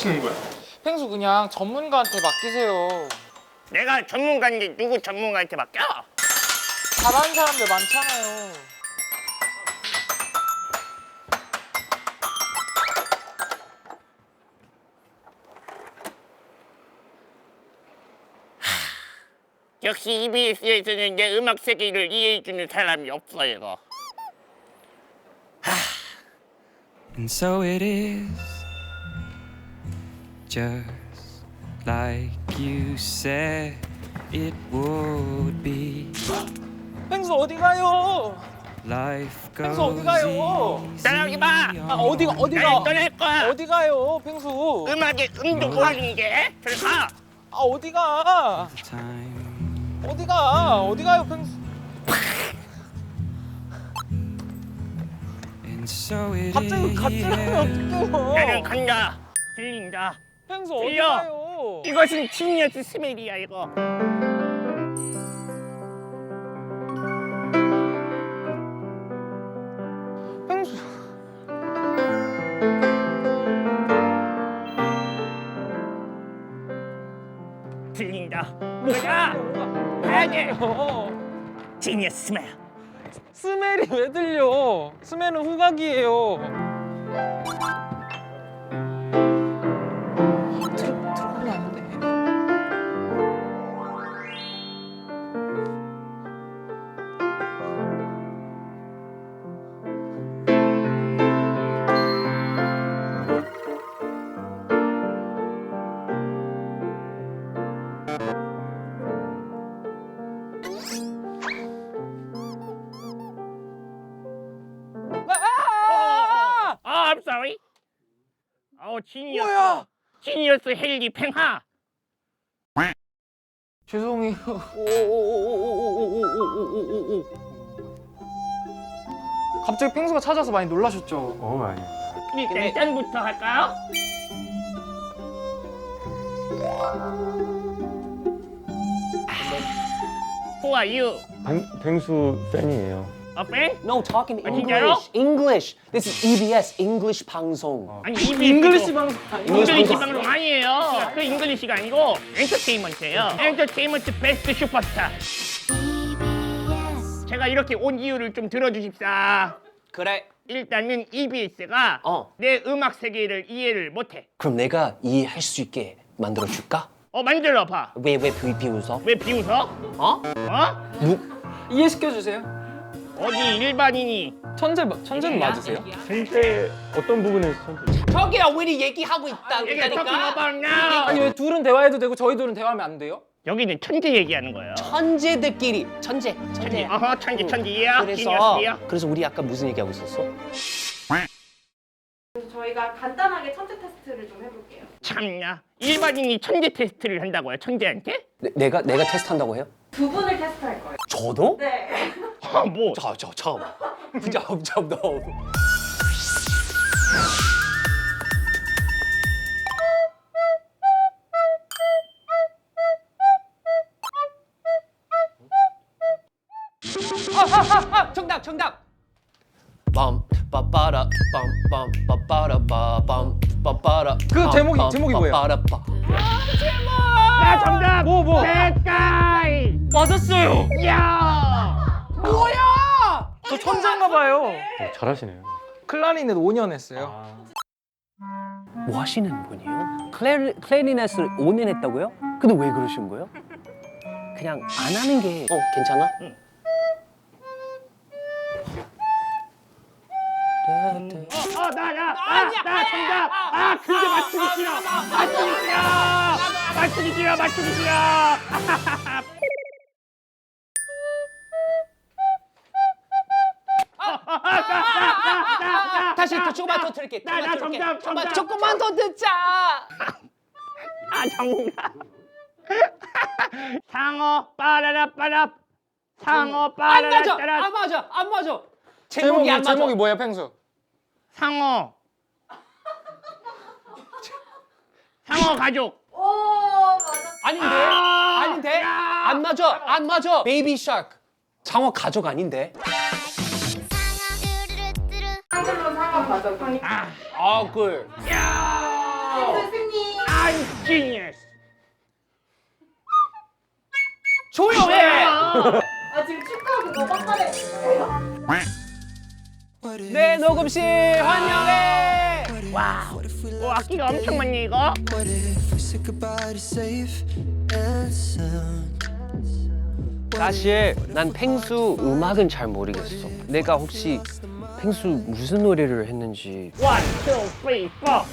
하시는 거야? 펭수 그냥 전문가한테 맡기세요. 내가 전문가인데 누구 전문가한테 맡겨? 잘하는 사람들 많잖아요. 역시 EBS에서는 내 음악 세계를 이해해주는 사람이 없어요. And so it is, just like you said it would be. 펭수 어디 가요? Life 펭수 어디 가요? goes 따라오지 마! 아 어디가 날 떠날 거야! 어디 가요, 펭수? 음악에 음도 모르는 게? 저리 가! 아 어디가? time. 어디 가요, 펭수? And so it 갑자기 가면 나는 어떡해요? 간다! 들린다! 펭수 어디 들려. 가요? 이것은 지니어스 스멜이야 이거. 펭수 들린다. 뭐야? 가야 돼. 지니어스 스멜. 스멜이 왜 들려? 스멜은 후각이에요. 들어가면 안 돼. I'm sorry. 지니어스. 뭐야? 지니어스 헨리 팽하. 죄송해요. 갑자기 펭수가 찾아서 많이 놀라셨죠? 아니야. 일단 짠부터 할까요? Who are you? 펭수 팬이에요. A fan? No, talking 진짜요? English. English. This is EBS, English 방송. 아니 잉글리시 방송 잉글리시 방송 아니에요. 그 잉글리시가 아니고 엔터테인먼트예요. 엔터테인먼트 베스트 슈퍼스타. 제가 이렇게 온 이유를 좀 들어주십사. 그래. 일단은 EBS가 내 음악 세계를 이해를 못해. 그럼 내가 이해할 수 있게 만들어 줄까? 만들어봐. 왜 비웃어? 왜 비웃어? 어? 이해시켜 주세요. 어디 일반인이 천재는 맞으세요? 천재 어떤 부분에서 천재? 저기야 우리 얘기하고 있다니까. 얘가 talking about now. 아니 왜 둘은 대화해도 되고 저희 둘은 대화하면 안 돼요? 여기는 천재 얘기하는 거예요. 천재들끼리 천재. 천재야. 그래서 지니어스야. 그래서 우리 아까 무슨 얘기하고 있었어? 그래서 저희가 간단하게 천재 테스트를 좀 해볼게요. 참나. 일반인이 천재 테스트를 한다고요? 천재한테? 내가 테스트 한다고 해요? 두 분을 테스트할 거예요. 저도? 네. 뭐? 잠깐만. 잠깐만. 정답. 빰 빠빠라 빰빰 빠빠라 빠빰 빠빠라. 그 제목이 뭐예요? 빠빠라. 나 정답! 뭐? 백가이! 맞았어요. 야! 뭐야? 저 천재인가 봐요. 잘하시네요. 클라리넷 5년 했어요. 뭐 하시는 분이에요? 클래리넷을 5년 했다고요? 근데 왜 그러신 거예요? 그냥 안 하는 게 괜찮아? 응. 나 정답! 근데 맞추기 싫어! 다시 조금만 더 들을게. 나 정답. 조금만 더 듣자. 정답! 상어 빠라라 상어 빠라라 안 맞아. 제목이 안 맞아. 제목이 뭐예요, 펭수? 상어 가족. 오, 맞아. 아닌데? 안 맞아. 베이비 샤크. 상어 가족 아닌데? 한글로 상어 가족. 꿀. 승리. I'm genius. 조용해. 아 지금 축하하고 너 빡가네 거예요? 네, 녹음실 환영해. 와우. 악기가 엄청 많네 이거. What if we said goodbye to safe and sound? 사실 난 펭수 음악은 잘 모르겠어. 내가 혹시 펭수 무슨 노래를 했는지. 1, 2, 3, 4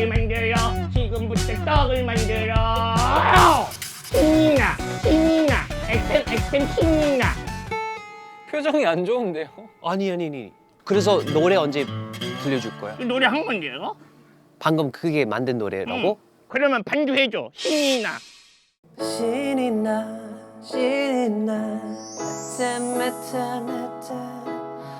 만들어 지금부터 떡을 만들어. 신이나 엑템 신이나. 표정이 안 좋은데요? 아니. 그래서 노래 언제 들려줄 거야? 이 노래 한 건데 이거? 방금 그게 만든 노래라고? 그러면 반주해줘. 신이나. 신이 나 신이 나 메타메타메타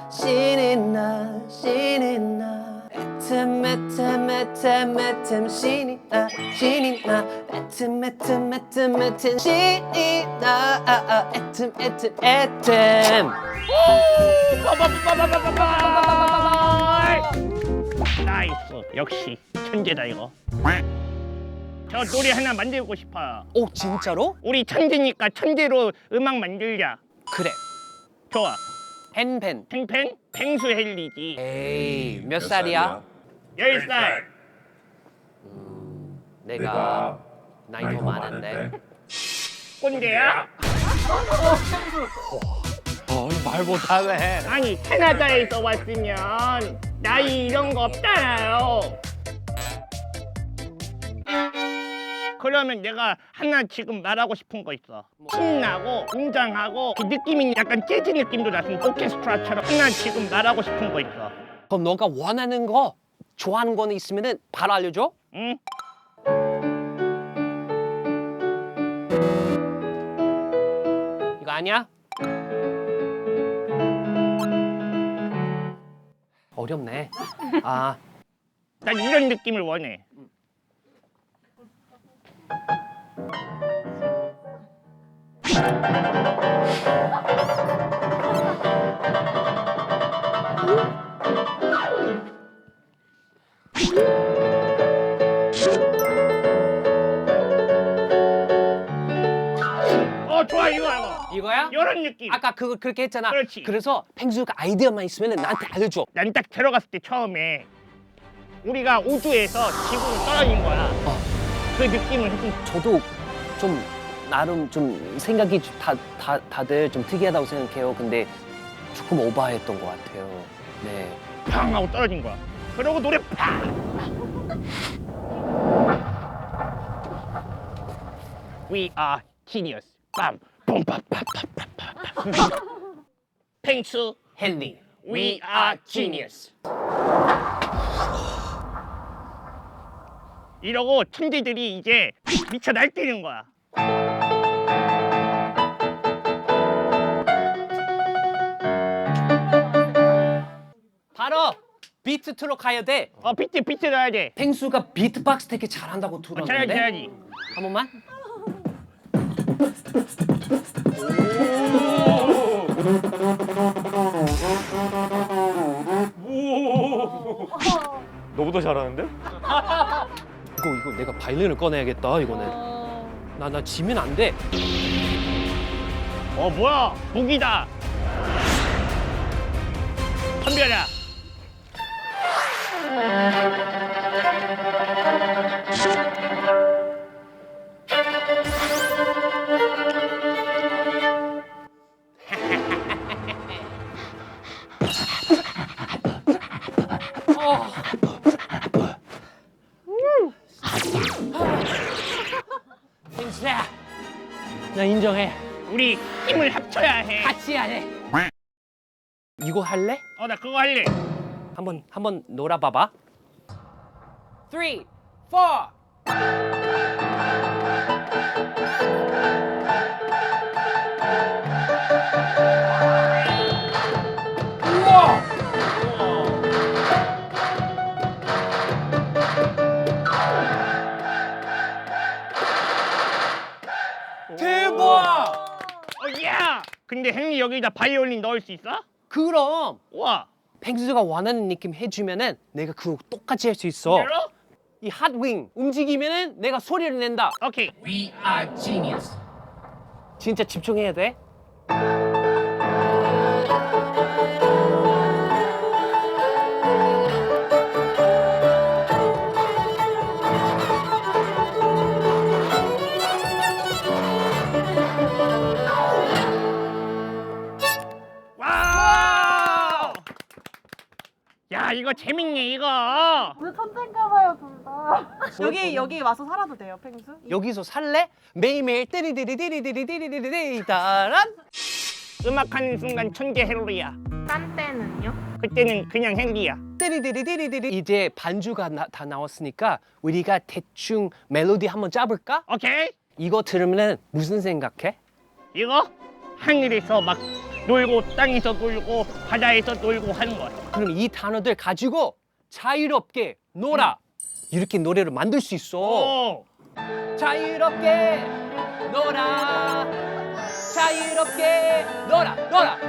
신이 나 신이 나 메타메타메타메타 신이 나 신이 나 메타메타메타메타 신이 나 에템 나이스. 역시 천재다 이거. 저 노래 하나 만들고 싶어요. 오, 진짜로? 우리 천재니까 천재로 음악 만들자. 그래. 좋아. 펜. 팽팽? 팽수 헬리지. 에이, 몇 살이야? 10살. 내가 나이 더 많은데. 꼰대야? 말 못하네. 아니 캐나다에서 왔으면 나이 이런 거 없잖아요. 그러면 내가 하나 지금 말하고 싶은 거 있어. 신나고 웅장하고 그 느낌이 약간 재즈 느낌도 나는 오케스트라처럼 하나 지금 말하고 싶은 거 있어. 그럼 너가 원하는 거, 좋아하는 거는 있으면은 바로 알려줘. 응? 이거 아니야? 어렵네. 아, 난 이런 느낌을 원해. 좋아 이거. 이거야? 이런 느낌. 아까 그거 그렇게 했잖아. 그렇지. 그래서 펭수가 아이디어만 있으면 나한테 알려줘. 난 딱 들어갔을 때 처음에 우리가 우주에서 지구로 떨어진 거야. 그 느낌을 해준. 저도 좀 나름 좀 생각이 다들 좀 특이하다고 생각해요. 근데 조금 오버했던 것 같아요. 네. 팡 하고 떨어진 거야. 그러고 노래 팡. We are genius. 빰. 빰빰빰빰빰빰. 펭수 헨리. We are genius. 이러고 천재들이 이제 미쳐 날뛰는 거야. 바로 비트 트로 가야 돼. 비트 넣어야 돼. 펭수가 비트박스 되게 잘한다고 들었는데. 잘해야지. 한 번만. 너보다 잘하는데? 이거 내가 바이올린을 꺼내야겠다. 이거는. 나 지면 안 돼. 뭐야? 무기다. 덤벼라. 펭수야. 나 인정해. 우리 힘을 합쳐야 해. 같이 해야 돼. 이거 할래? 나 그거 할래. 한번 놀아봐봐. 3, 4. 대박! 야! 근데 헨리 여기다 바이올린 넣을 수 있어? 그럼 우와. 펭수가 원하는 느낌 해주면은 내가 그거 똑같이 할 수 있어. 진짜로? 이 핫윙 움직이면은 내가 소리를 낸다. 오케이. We are genius. 진짜 집중해야 돼. 와! 야, 이거 재밌네, 이거. 우리 천재인가봐요 둘 다. 여기 와서 살아도 돼요 펭수? 여기서 살래? 매일매일 띠리디리디리디리디리디리 따란. 음악하는 순간 천재 헨리야. 딴 때는요? 그때는 그냥 헨리야. 띠리디리디리디리. 이제 반주가 다 나왔으니까 우리가 대충 멜로디 한번 짜볼까? 오케이? 이거 들으면 무슨 생각해? 이거 하늘에서 막 놀고 땅에서 놀고 바다에서 놀고 하는 거야. 그럼 이 단어들 가지고 자유롭게 놀아. 이렇게 노래를 만들 수 있어. 오! 자유롭게 놀아. 자유롭게 놀아.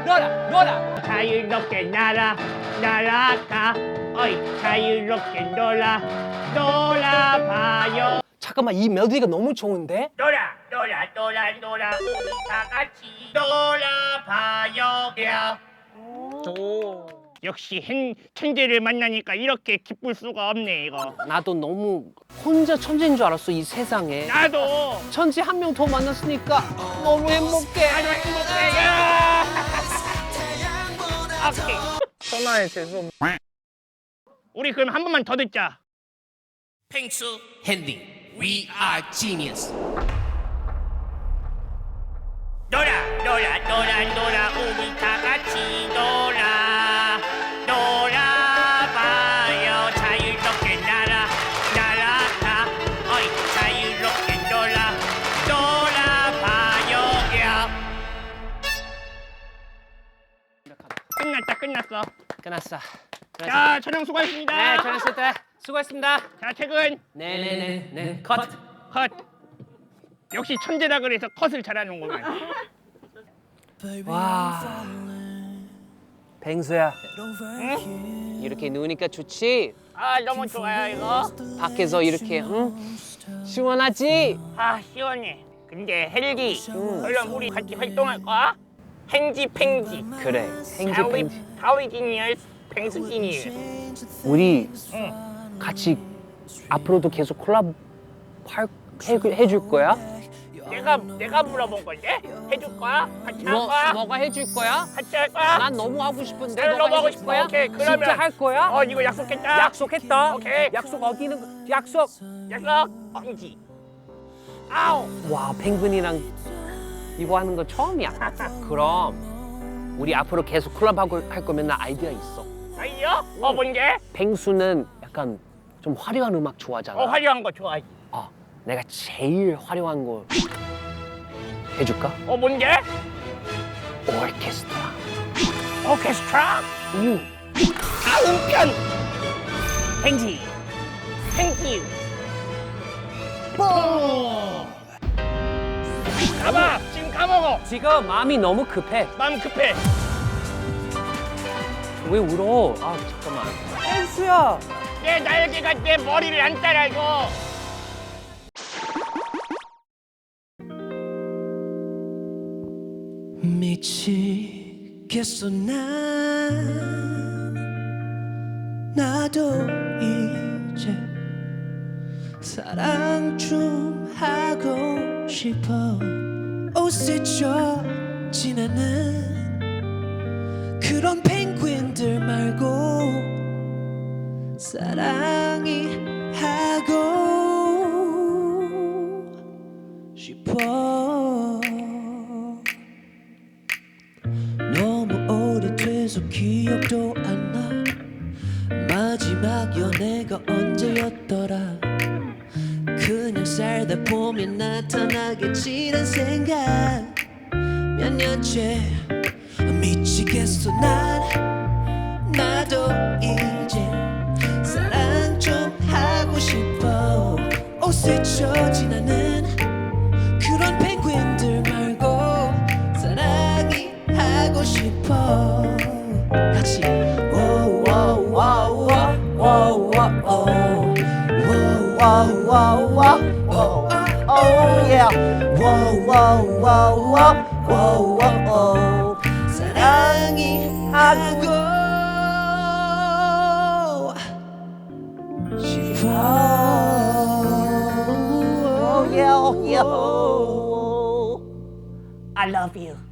놀아. 자유롭게 날아가. 어이, 자유롭게 놀아봐요. 잠깐만, 이 멜로디가 너무 좋은데? 놀아 우리 다 같이 놀아봐요. 야. 역시 천재를 만나니까 이렇게 기쁠 수가 없네 이거. 나도 너무 혼자 천재인 줄 알았어, 이 세상에. 나도 천재 한 명 더 만났으니까 너무 행복해. 나도 행복해. 야. 오케이. 천하의 재수. 우리 그럼 한 번만 더 듣자. 펭수 핸디 We are genius. 놀아 우리 다 같이 놀아봐요. 자유롭게 날아가. 어이, 자유롭게 놀아봐요. 야. 끝났어. 끝났어. 자, 촬영 수고하셨습니다. 네, 잘했을 수고했습니다. 자, 퇴근. 네. 컷. 컷. 역시 천재라 그래서 컷을 잘하는구만. 와. 펭수야, 이렇게 누우니까 좋지? 아, 너무 좋아요 이거. 밖에서 이렇게, 응? 시원하지? 아, 시원해. 근데 헬기, 그럼 우리 같이 활동할까? 헨지 팽지. 그래, 행지 펭지. 하위지니어스 팽수지니어스. 우리 응. 같이 앞으로도 계속 콜라보 해줄 거야? 내가 물어본 건데? 해줄 거야? 같이 할 거야? 너가 해줄 거야? 같이 할 거야? 난 너무 하고 싶은데 나도 너가 너무 하고 해줄 싶어. 거야? 오케이, 그러면 진짜 할 거야? 이거 약속했다. 약속했다. 오케이. 약속 어기는 약속. 약속. 팽지. 아우. 와, 펭귄이랑 이거 하는 거 처음이야. 그럼 우리 앞으로 계속 콜라보 할 거면 나 아이디어 있어. 아이요? 뭔게? 펭수는 약간 좀 화려한 음악 좋아하잖아. 화려한 거 좋아하지. 내가 제일 화려한 거 해줄까? 뭔게? 오케스트라. 오케스트라? 응. 음편. 팽지. 가봐. 지금 가먹어. 지금 마음이 너무 급해. 마음 급해. 왜 울어? 아, 잠깐만. 펭수야. 내 날개가 내 머리를 안 따라줘. 미치겠어 나도 이제 사랑 좀 하고 싶어. 옷에 젖지나는 그런 펭귄들 말고 사랑이 하고 싶어. 너무 오래돼서 기억도 안 나. 마지막 연애가 언제였더라. 그냥 살다 보면 나타나겠지란 생각. 몇 년째 미치겠어 나도 이제 사랑 좀 하고 싶어. 옷에 젖지나는 그런 펭귄들 말고 사랑이 하고 싶어. 같이 워워워워워워워 wow, wow. Oh yeah. Wow, wow, wow, wow. Wow, wow, wow. 사랑이 하고 싶어. Oh yeah, oh yeah. I love you.